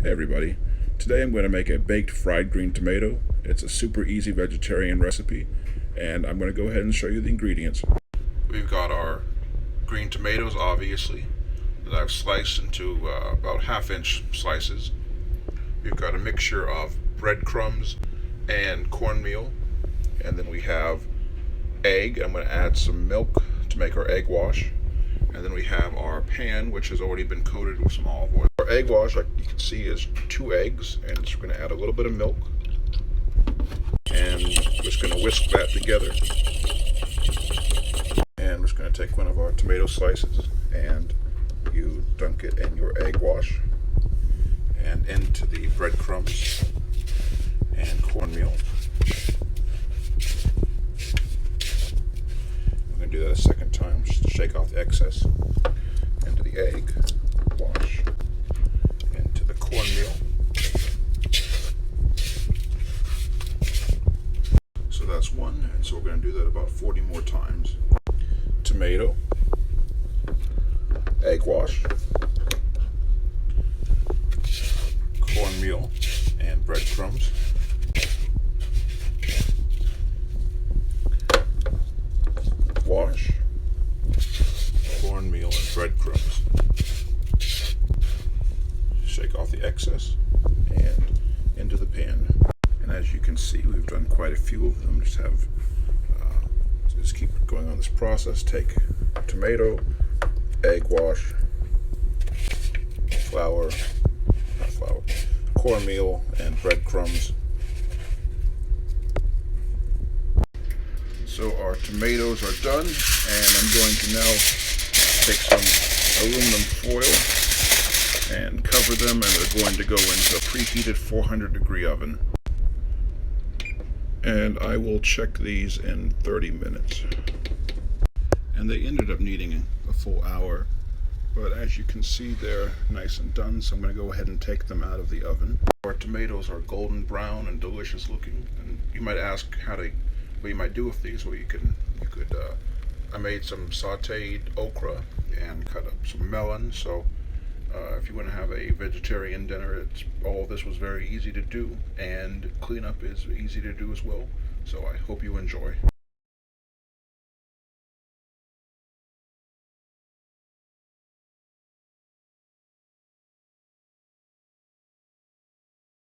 Hey everybody, today I'm going to make a baked fried green tomato. It's a super easy vegetarian recipe, and I'm going to go ahead and show you the ingredients. We've got our green tomatoes, obviously, that I've sliced into about half-inch slices. We've got a mixture of breadcrumbs and cornmeal, and then we have egg. I'm going to add some milk to make our egg wash. And then we have our pan, which has already been coated with some olive oil. Our egg wash, like you can see, is 2 eggs, and we're going to add a little bit of milk. And we're just going to whisk that together. And we're just going to take one of our tomato slices, and you dunk it in your egg wash, and into the breadcrumbs and cornmeal. Do that a second time just to shake off the excess. Into the egg wash, into the cornmeal. So that's one, and so we're going to do that about 40 more times. Tomato, egg wash, cornmeal, and breadcrumbs. Wash, cornmeal, and breadcrumbs. Shake off the excess and into the pan. And as you can see, we've done quite a few of them. Just keep going on this process. Take tomato, egg wash, cornmeal, and breadcrumbs. So our tomatoes are done, and I'm going to now take some aluminum foil and cover them, and they're going to go into a preheated 400-degree oven. And I will check these in 30 minutes. And they ended up needing a full hour, but as you can see, they're nice and done, so I'm going to go ahead and take them out of the oven. Our tomatoes are golden brown and delicious looking, and you might ask what you might do with these. Well, you could I made some sauteed okra and cut up some melon. So if you want to have a vegetarian dinner, all this was very easy to do, and cleanup is easy to do as well. So I hope you enjoy.